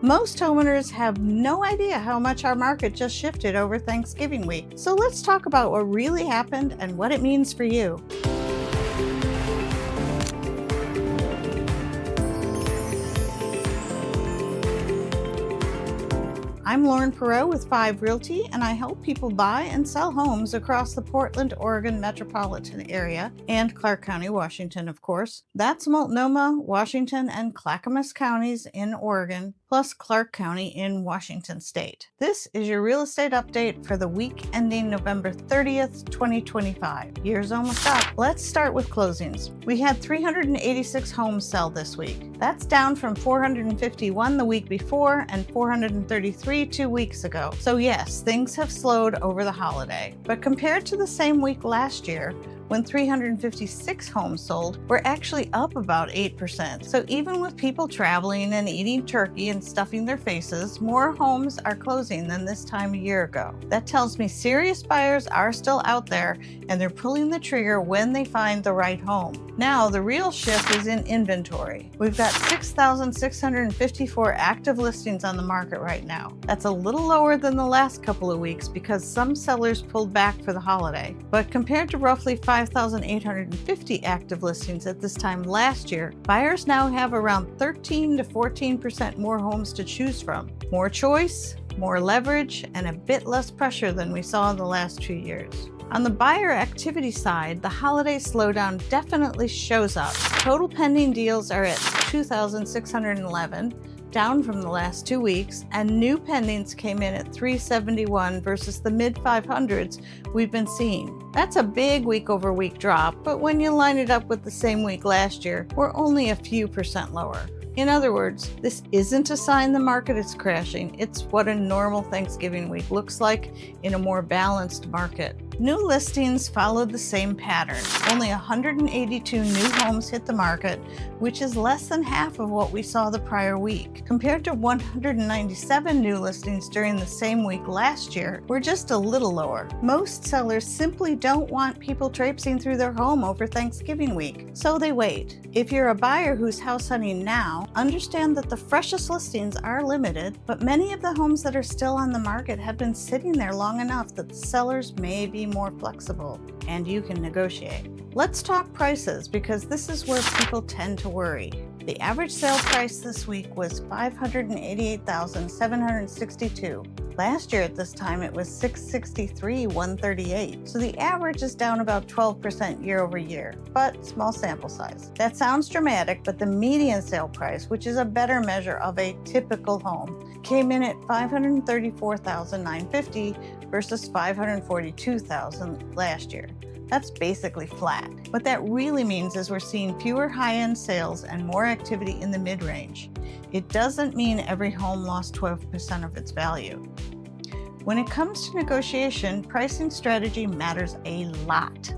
Most homeowners have no idea how much our market just shifted over Thanksgiving week. So let's talk about what really happened and what it means for you. I'm Perreault with 5 Realty, and I help people buy and sell homes across the Portland, Oregon metropolitan area and Clark County, Washington, of course. That's Multnomah, Washington, and Clackamas counties in Oregon, plus Clark County in Washington state. This is your real estate update for the week ending November 30th, 2025. Year's almost up. Let's start with closings. We had 386 homes sell this week. That's down from 451 the week before and 433 2 weeks ago. So yes, things have slowed over the holiday. But compared to the same week last year, when 356 homes sold, we're actually up about 8%. So even with people traveling and eating turkey and stuffing their faces, more homes are closing than this time a year ago. That tells me serious buyers are still out there and they're pulling the trigger when they find the right home. Now, the real shift is in inventory. We've got 6,654 active listings on the market right now. That's a little lower than the last couple of weeks because some sellers pulled back for the holiday. But compared to roughly 5,850 active listings at this time last year, buyers now have around 13 to 14% more homes to choose from. More choice, more leverage, and a bit less pressure than we saw in the last 2 years. On the buyer activity side, the holiday slowdown definitely shows up. Total pending deals are at 2,611, down from the last 2 weeks, and new pendings came in at 371 versus the mid-500s we've been seeing. That's a big week-over-week drop, but when you line it up with the same week last year, we're only a few percent lower. In other words, this isn't a sign the market is crashing. It's what a normal Thanksgiving week looks like in a more balanced market. New listings followed the same pattern. Only 182 new homes hit the market, which is less than half of what we saw the prior week. Compared to 197 new listings during the same week last year, we're just a little lower. Most sellers simply don't want people traipsing through their home over Thanksgiving week, so they wait. If you're a buyer who's house hunting now, understand that the freshest listings are limited, but many of the homes that are still on the market have been sitting there long enough that the sellers may be more flexible and you can negotiate. Let's talk prices because this is where people tend to worry. The average sale price this week was $588,762. Last year at this time it was $663,138. So the average is down about 12% year over year, but small sample size. That sounds dramatic, but the median sale price, which is a better measure of a typical home, came in at $534,950 versus $542,000 last year. That's basically flat. What that really means is we're seeing fewer high-end sales and more activity in the mid-range. It doesn't mean every home lost 12% of its value. When it comes to negotiation, pricing strategy matters a lot.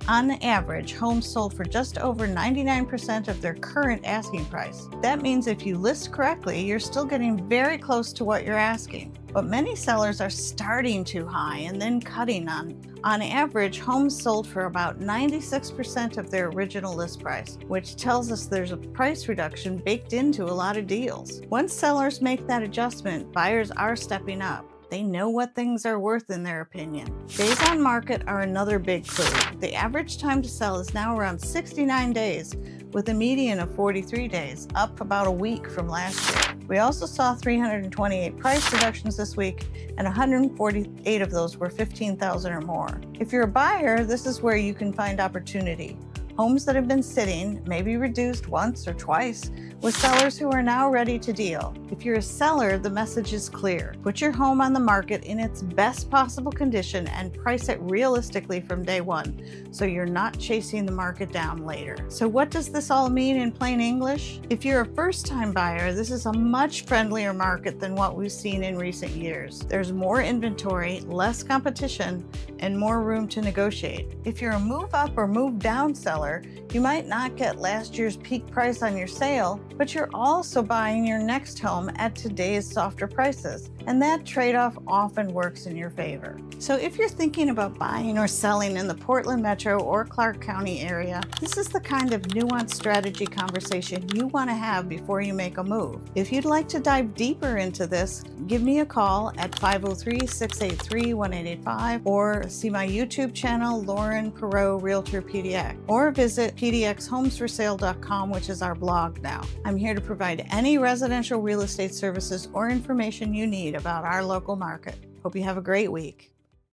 On average, homes sold for just over 99% of their current asking price. That means if you list correctly, you're still getting very close to what you're asking. But many sellers are starting too high and then cutting on. On average, homes sold for about 96% of their original list price, which tells us there's a price reduction baked into a lot of deals. Once sellers make that adjustment, buyers are stepping up. They know what things are worth in their opinion. Days on market are another big clue. The average time to sell is now around 69 days, with a median of 43 days, up about a week from last year. We also saw 328 price reductions this week, and 148 of those were $15,000 or more. If you're a buyer, this is where you can find opportunity. Homes that have been sitting may be reduced once or twice with sellers who are now ready to deal. If you're a seller, the message is clear. Put your home on the market in its best possible condition and price it realistically from day one, so you're not chasing the market down later. So what does this all mean in plain English? If you're a first-time buyer, this is a much friendlier market than what we've seen in recent years. There's more inventory, less competition, and more room to negotiate. If you're a move-up or move-down seller, seller, you might not get last year's peak price on your sale, but you're also buying your next home at today's softer prices, and that trade-off often works in your favor. So if you're thinking about buying or selling in the Portland Metro or Clark County area, this is the kind of nuanced strategy conversation you want to have before you make a move. If you'd like to dive deeper into this, give me a call at 503-683-1885 or see my YouTube channel, Lauren Perreault Realtor PDX, or visit pdxhomesforsale.com, which is our blog now. I'm here to provide any residential real estate services or information you need about our local market. Hope you have a great week.